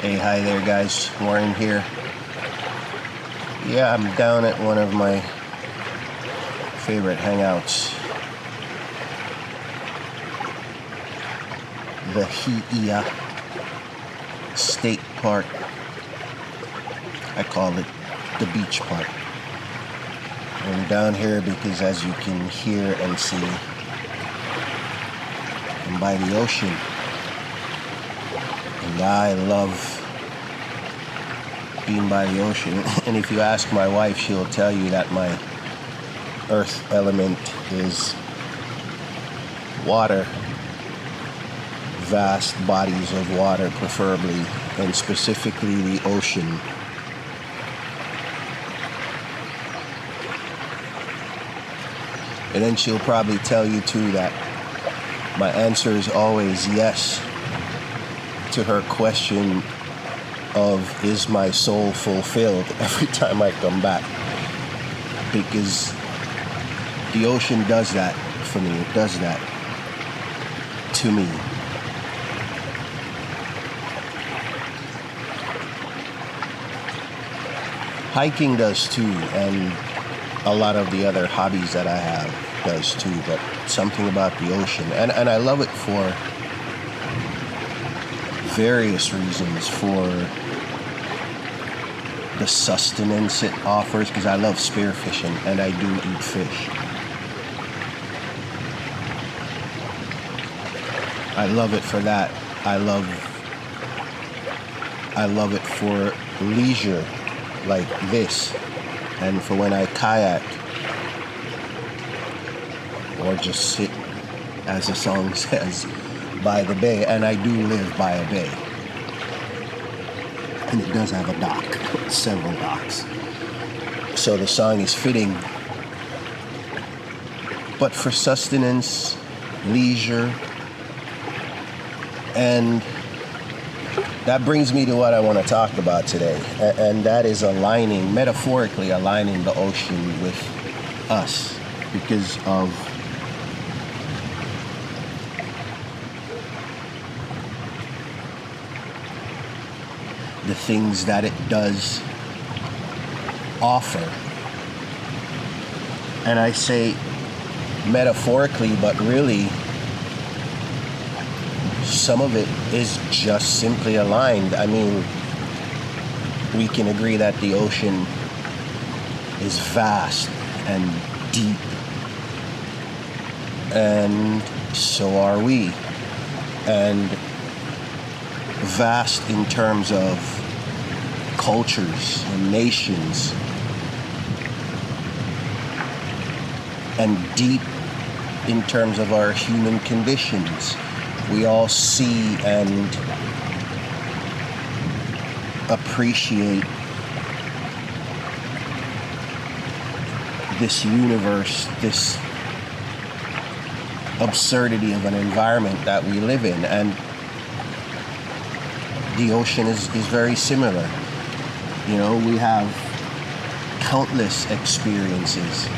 Hey, hi there guys, Warren here. Yeah, I'm down at one of my favorite hangouts, the Hi'ia State Park. I call it the beach park. I'm down here because, as you can hear and see, I'm by the ocean. And I love being by the ocean. And if you ask my wife, she'll tell you that my earth element is water, vast bodies of water preferably, and specifically the ocean. And then she'll probably tell you too that my answer is always yes to her question of, is my soul fulfilled, every time I come back. Because the ocean does that for me. It does that to me. Hiking does too, and a lot of the other hobbies that I have does too, but something about the ocean. And I love it for various reasons. For the sustenance it offers, because I love spearfishing and I do eat fish. I love it for that. I love it for leisure like this, and for when I kayak or just sit, as the song says, by the bay. And I do live by a bay, and it does have a dock, several docks, so the song is fitting. But for sustenance, leisure, and that brings me to what I want to talk about today, and that is metaphorically aligning the ocean with us, because of the things that it does offer. And I say metaphorically, but really some of it is just simply aligned. I mean, we can agree that the ocean is vast and deep, and so are we. And vast in terms of cultures and nations, and deep in terms of our human conditions. We all see and appreciate this universe, this absurdity of an environment that we live in. And the ocean is very similar. You know, we have countless experiences.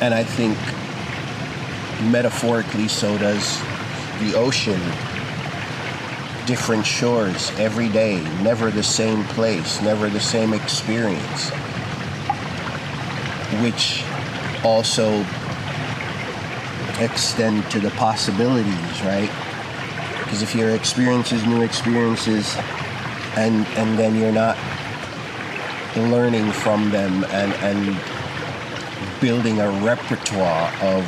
And I think metaphorically so does the ocean. Different shores every day, never the same place, never the same experience. Which also extend to the possibilities, right? Because if your new experiences, and then you're not learning from them and building a repertoire of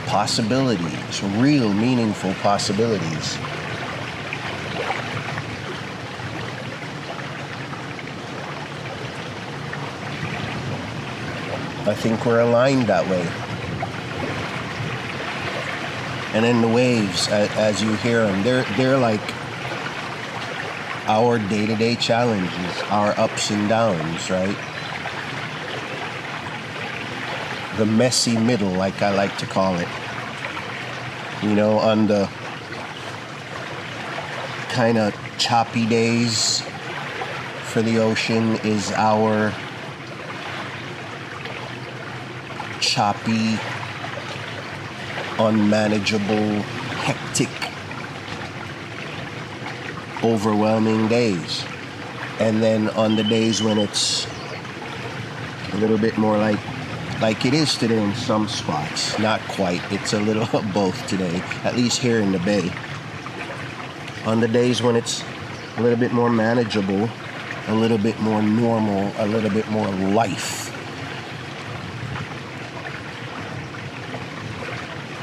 possibilities, real meaningful possibilities, I think we're aligned that way. And then the waves, as you hear them, they're like our day-to-day challenges, our ups and downs, right? The messy middle, like I like to call it. You know, on the kind of choppy days for the ocean is our choppy, unmanageable, hectic overwhelming days. And then on the days when it's a little bit more like it is today in some spots, not quite, it's a little of both today, at least here in the Bay. On the days when it's a little bit more manageable, a little bit more normal, a little bit more life,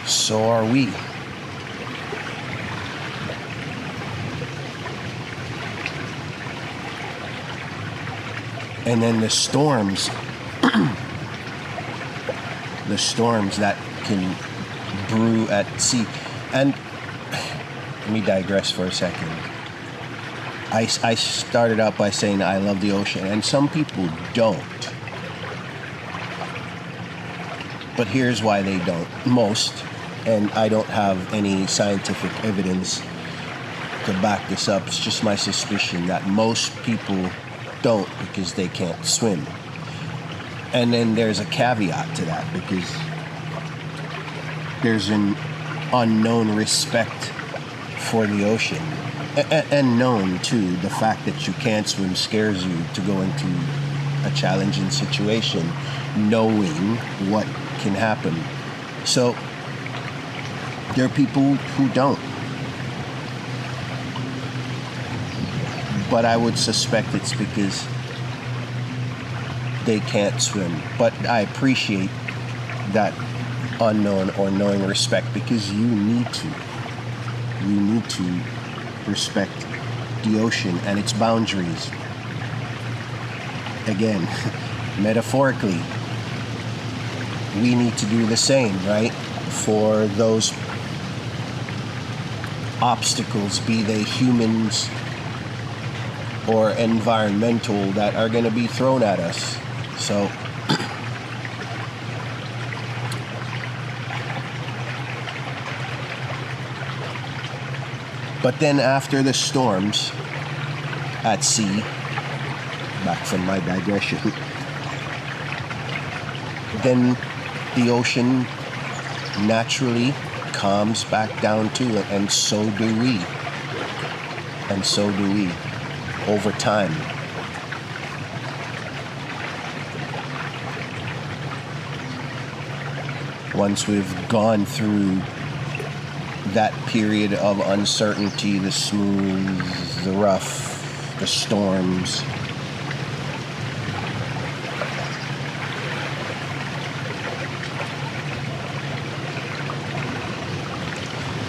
so are we. And then the storms, the storms that can brew at sea. And let me digress for a second. I started out by saying I love the ocean, and some people don't. But here's why they don't. Most, and I don't have any scientific evidence to back this up, it's just my suspicion that most people don't because they can't swim. And then there's a caveat to that, because there's an unknown respect for the ocean, and known too, the fact that you can't swim scares you to go into a challenging situation knowing what can happen. So there are people who don't, but I would suspect it's because they can't swim. But I appreciate that unknown or knowing respect, because you need to respect the ocean and its boundaries. Again, metaphorically, we need to do the same, right? For those obstacles, be they humans or environmental, that are going to be thrown at us. So but then after the storms at sea, back from my digression, then the ocean naturally calms back down to it, and so do we. And so do we over time. Once we've gone through that period of uncertainty, the smooth, the rough, the storms,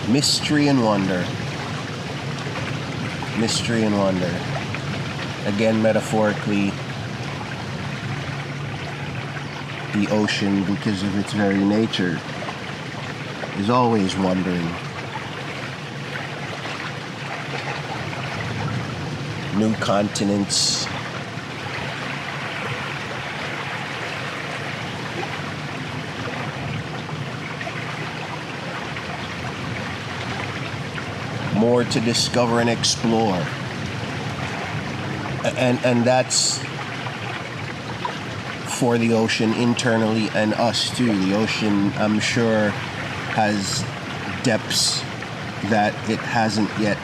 mystery and wonder. Mystery and wonder. Again, metaphorically, the ocean, because of its very nature, is always wondering. New continents, more to discover and explore. And that's for the ocean internally, and us too. The ocean, I'm sure, has depths that it hasn't yet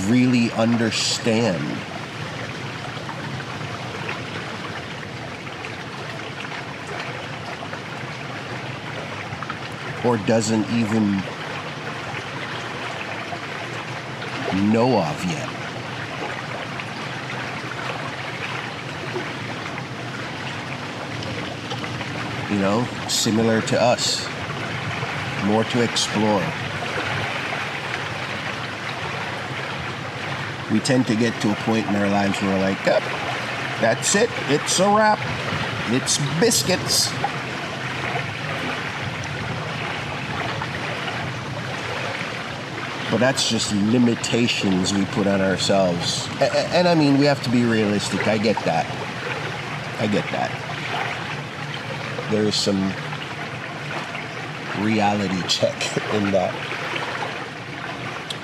really understand. Or doesn't even know of yet. You know, similar to us, more to explore. We tend to get to a point in our lives where we're like, oh, that's it, it's a wrap, it's biscuits. But that's just limitations we put on ourselves. And I mean, we have to be realistic. I get that. There is some reality check in that.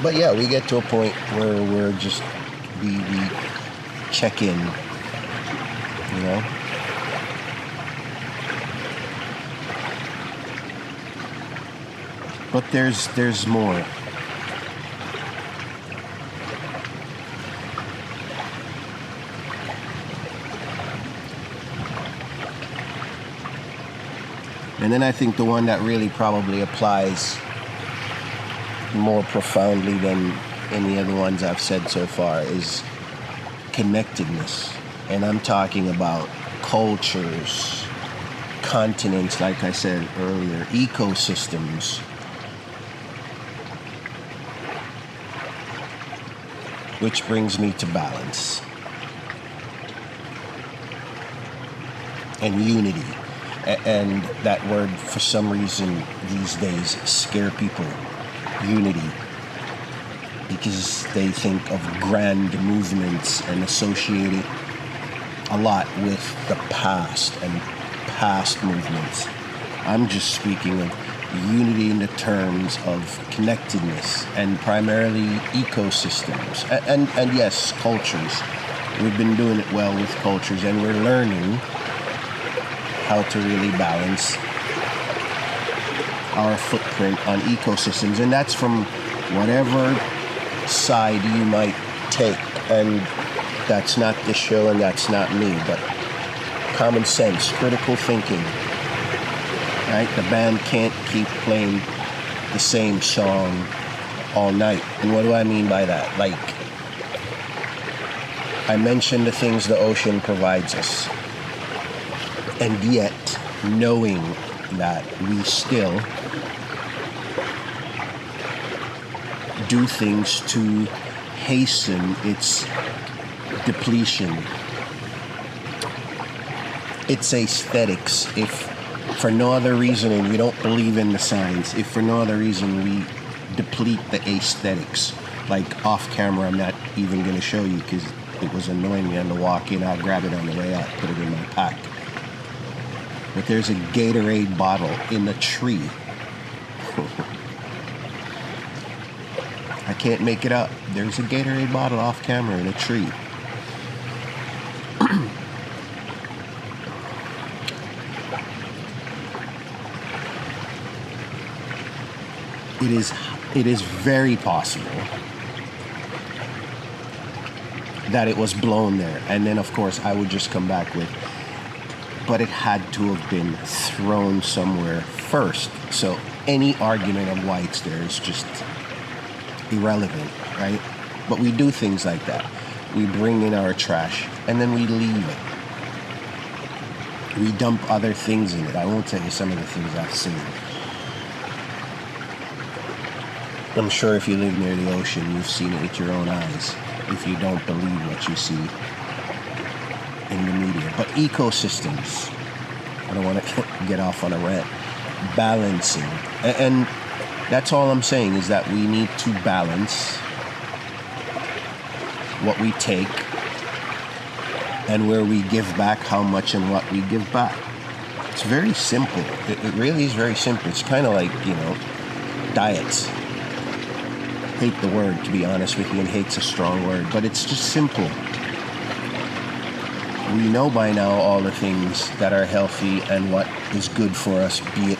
But yeah, we get to a point where we're just, we check in, you know? But there's more. And then I think the one that really probably applies more profoundly than any of the ones I've said so far is connectedness. And I'm talking about cultures, continents, like I said earlier, ecosystems. Which brings me to balance and unity. And that word, for some reason, these days scare people. Unity. Because they think of grand movements and associate it a lot with the past and past movements. I'm just speaking of unity in the terms of connectedness and primarily ecosystems. And yes, cultures. We've been doing it well with cultures, and we're learning how to really balance our footprint on ecosystems, and that's from whatever side you might take. And that's not this show, and that's not me, but common sense, critical thinking. Right? The band can't keep playing the same song all night. And what do I mean by that? Like, I mentioned the things the ocean provides us. And yet, knowing that we still do things to hasten its depletion. Its aesthetics, if for no other reason, and we don't believe in the science, if for no other reason we deplete the aesthetics. Like off camera, I'm not even going to show you because it was annoying me on the walk in. I'll grab it on the way out, put it in my pack. But there's a Gatorade bottle in a tree. I can't make it up. There's a Gatorade bottle off camera in a tree. It is very possible that it was blown there. And then, of course, I would just come back with, but it had to have been thrown somewhere first. So any argument of why it's there is just irrelevant, right? But we do things like that. We bring in our trash and then we leave it. We dump other things in it. I won't tell you some of the things I've seen. I'm sure if you live near the ocean, you've seen it with your own eyes, if you don't believe what you see in the media. But ecosystems, I don't want to get off on a rant, balancing. And that's all I'm saying, is that we need to balance what we take and where we give back, how much and what we give back. It's very simple. It really is very simple. It's kind of like, diets. Hate the word, to be honest with you, and hate's a strong word, but it's just simple. We know by now all the things that are healthy and what is good for us, be it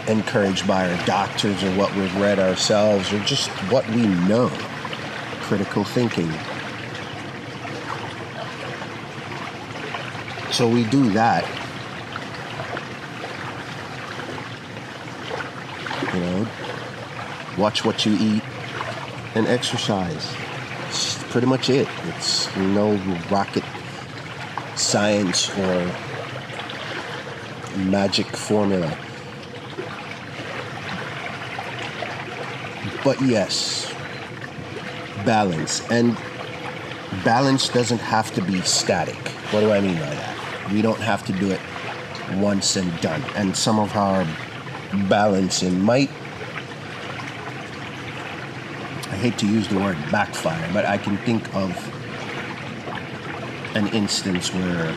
encouraged by our doctors or what we've read ourselves or just what we know. Critical thinking. So we do that. Watch what you eat and exercise. It's pretty much it. It's no rocket science or magic formula. But yes, balance. And balance doesn't have to be static. What do I mean by that? We don't have to do it once and done. And some of our balancing might, I hate to use the word backfire, but I can think of an instance where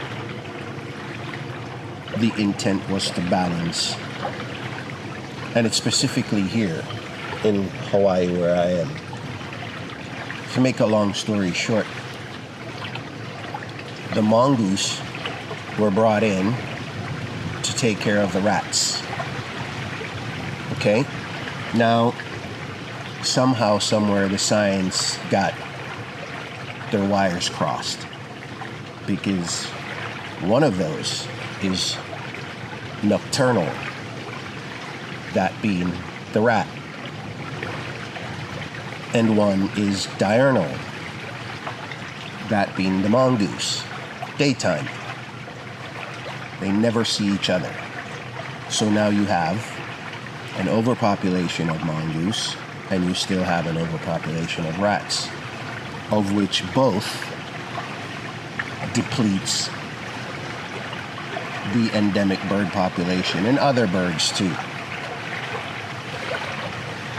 the intent was to balance, and it's specifically here in Hawaii where I am. To make a long story short, the mongoose were brought in to take care of the rats. Okay? Now, somehow, somewhere, the science got their wires crossed. Because one of those is nocturnal, that being the rat. And one is diurnal, that being the mongoose, daytime. They never see each other. So now you have an overpopulation of mongoose, and you still have an overpopulation of rats, of which both depletes the endemic bird population and other birds too.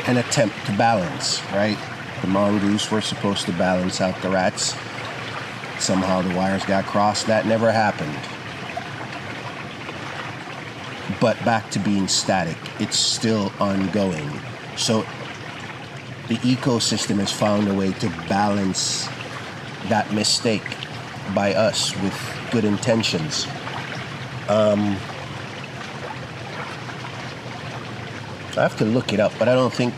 An attempt to balance, right? The mongoose were supposed to balance out the rats. Somehow the wires got crossed. That never happened. But back to being static, it's still ongoing. So the ecosystem has found a way to balance that mistake by us with good intentions. I have to look it up, but I don't think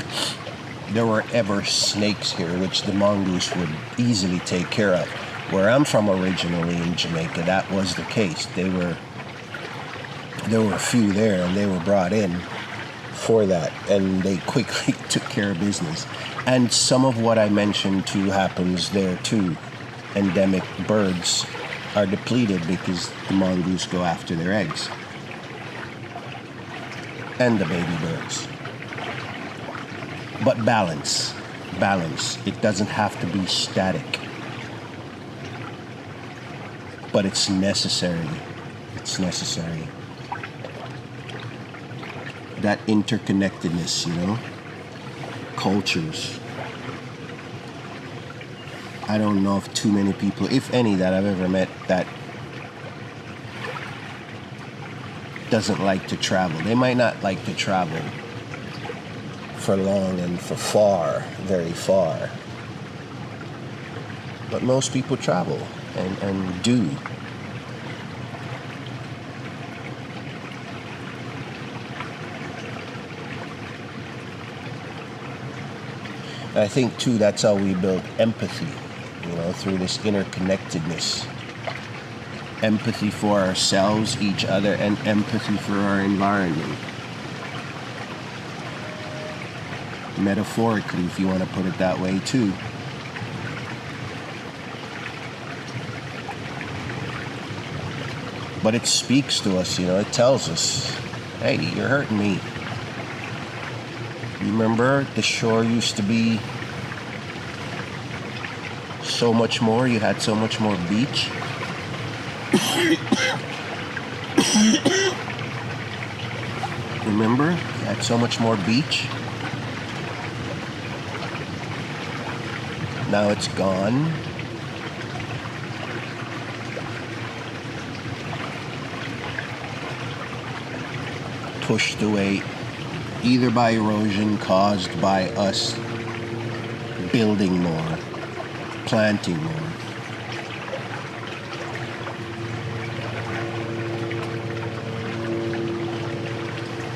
there were ever snakes here, which the mongoose would easily take care of. Where I'm from originally in Jamaica, that was the case. There were a few there, and they were brought in for that, and they quickly took care of business. And some of what I mentioned too happens there too. Endemic birds are depleted because the mongoose go after their eggs and the baby birds. But balance. It doesn't have to be static, but it's necessary. That interconnectedness, cultures. I don't know of too many people, if any, that I've ever met that doesn't like to travel. They might not like to travel for long and for far, very far. But most people travel and do. I think too that's how we build empathy, through this interconnectedness. Empathy for ourselves, each other, and empathy for our environment. Metaphorically, if you want to put it that way too. But it speaks to us, it tells us, hey, you're hurting me. You remember the shore used to be so much more, you had so much more beach. Remember? You had so much more beach. Now it's gone. Pushed away either by erosion caused by us building more, planting more.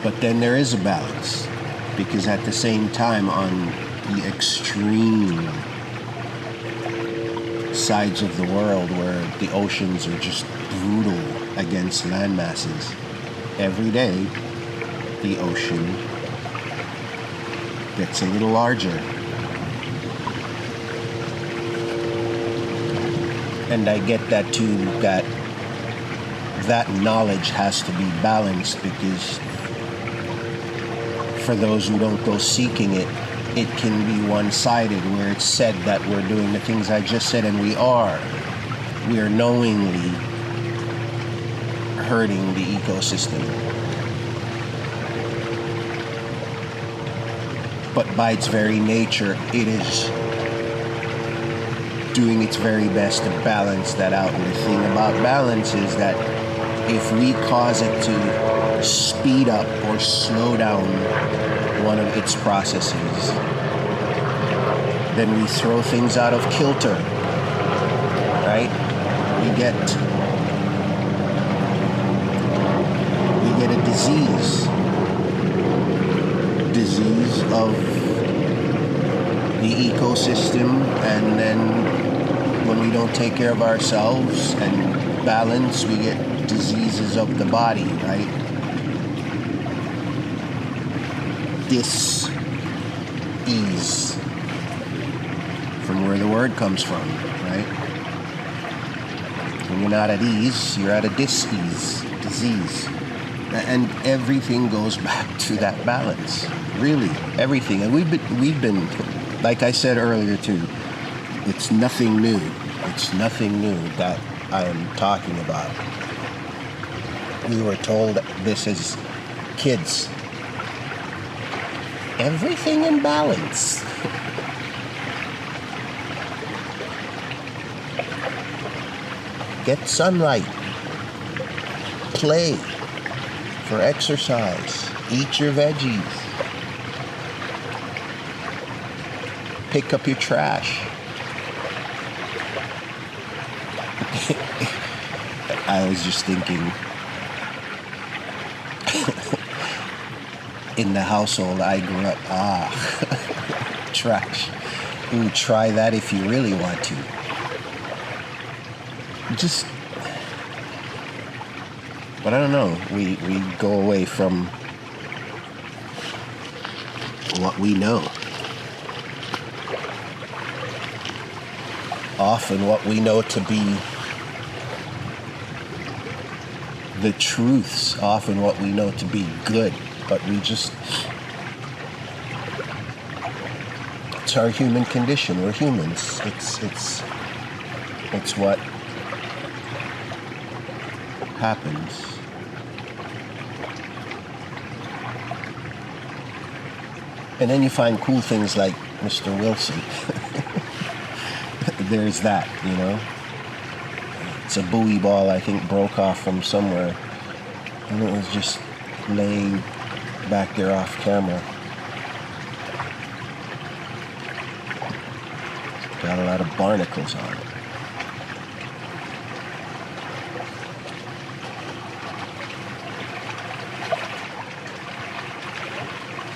But then there is a balance, because at the same time, on the extreme sides of the world where the oceans are just brutal against land masses, every day the ocean gets a little larger. And I get that too, that knowledge has to be balanced, because for those who don't go seeking it, it can be one-sided, where it's said that we're doing the things I just said, and we are. We are knowingly hurting the ecosystem. But by its very nature, it is doing its very best to balance that out. And the thing about balance is that if we cause it to speed up or slow down one of its processes, then we throw things out of kilter, right? We get a disease. of the ecosystem, and then when we don't take care of ourselves and balance, we get diseases of the body, right? Dis-ease, from where the word comes from, right? When you're not at ease, you're at a dis-ease, disease. And everything goes back to that balance. Really, everything. And we've been, like I said earlier too, it's nothing new. It's nothing new that I am talking about. We were told this as kids. Everything in balance. Get sunlight. Play for exercise. Eat your veggies. Pick up your trash. I was just thinking, in the household I grew up, trash. Ooh, try that if you really want to. Just, but I don't know, we go away from what we know. Often what we know to be the truths, often what we know to be good, but we just, it's our human condition. We're humans. It's what happens. And then you find cool things like Mr. Wilson. There's that, you know. It's a buoy ball, I think, broke off from somewhere, and it was just laying back there off camera. Got a lot of barnacles on it.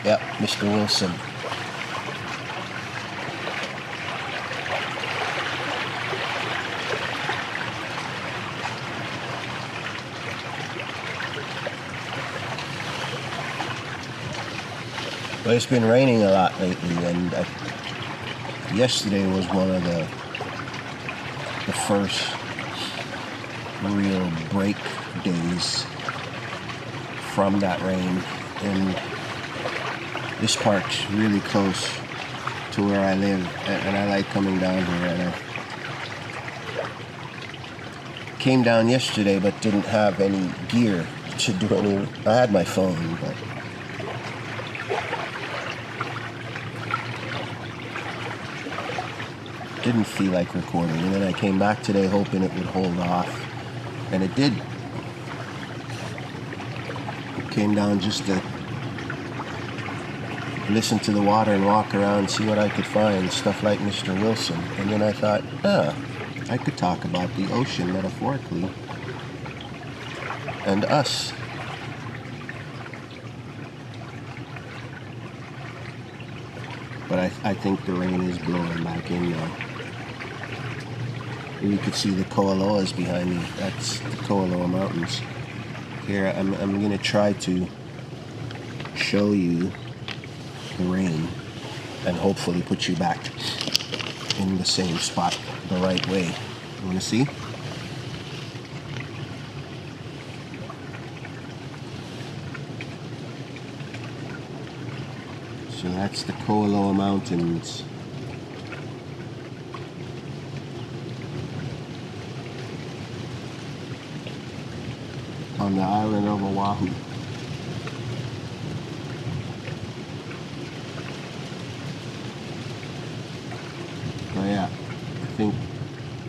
Yep, Mr. Wilson. But it's been raining a lot lately, and yesterday was one of the first real break days from that rain. And this park's really close to where I live, and I like coming down here. And I came down yesterday, but didn't have any gear to do any. I had my phone, but didn't feel like recording. And then I came back today hoping it would hold off, and it did. Came down just to listen to the water and walk around, see what I could find, stuff like Mr. Wilson. And then I thought, I could talk about the ocean metaphorically and us. But I think the rain is blowing back in now. You could see the Koaloas behind me. That's the Koaloa Mountains. Here, I'm going to try to show you the rain and hopefully put you back in the same spot the right way. You want to see? So that's the Koaloa Mountains. On the island of Oahu. Oh yeah, I think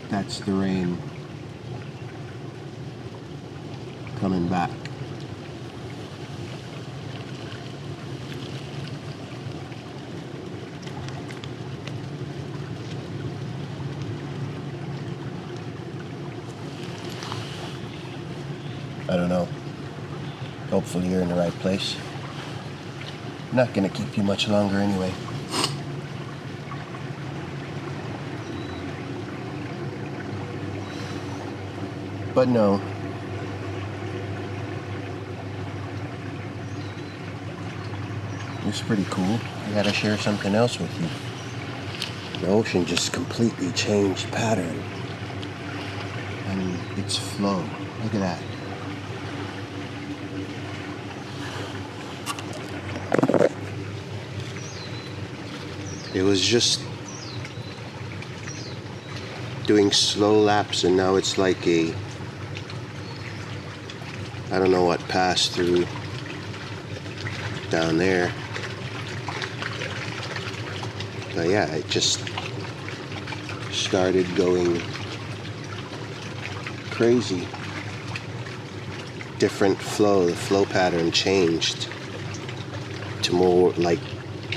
that's the rain coming back. I don't know. Hopefully you're in the right place. Not gonna keep you much longer anyway. But no. It's pretty cool. I gotta share something else with you. The ocean just completely changed pattern. And its flow. Look at that. It was just doing slow laps, and now it's like I don't know what passed through down there. But yeah, it just started going crazy. Different flow, the flow pattern changed to more like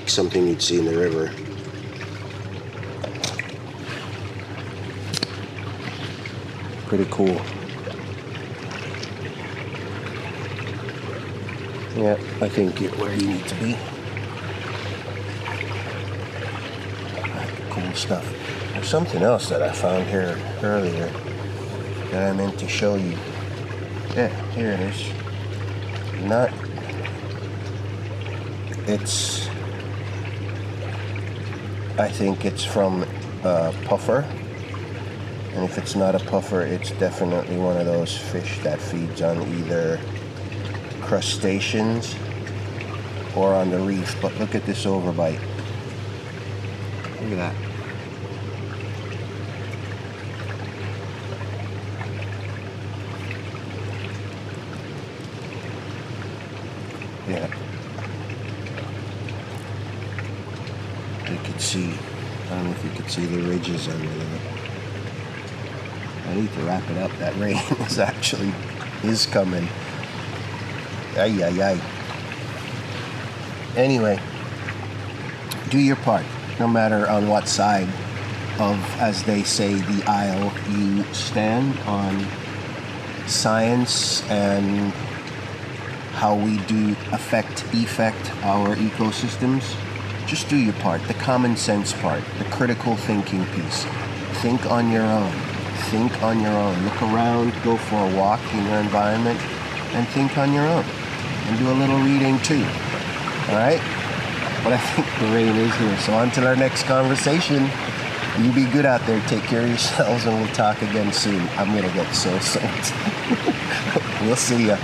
something you'd see in the river. Pretty cool. Yeah, I think you're where you need to be. Cool stuff. There's something else that I found here earlier that I meant to show you. Yeah, here it is. I think it's from a puffer. And if it's not a puffer, it's definitely one of those fish that feeds on either crustaceans or on the reef. But look at this overbite. Look at that. Yeah. You could see, I don't know if you could see the ridges under there. I need to wrap it up. That rain is coming. Ay, ay, ay. Anyway, do your part. No matter on what side of, as they say, the aisle you stand on science and how we do effect our ecosystems. Just do your part, the common sense part, the critical thinking piece. Think on your own. Think on your own. Look around, go for a walk in your environment, and think on your own. And do a little reading too. Alright? But I think the rain is here. So until our next conversation, you be good out there. Take care of yourselves, and we'll talk again soon. I'm going to get so soaked. We'll see ya.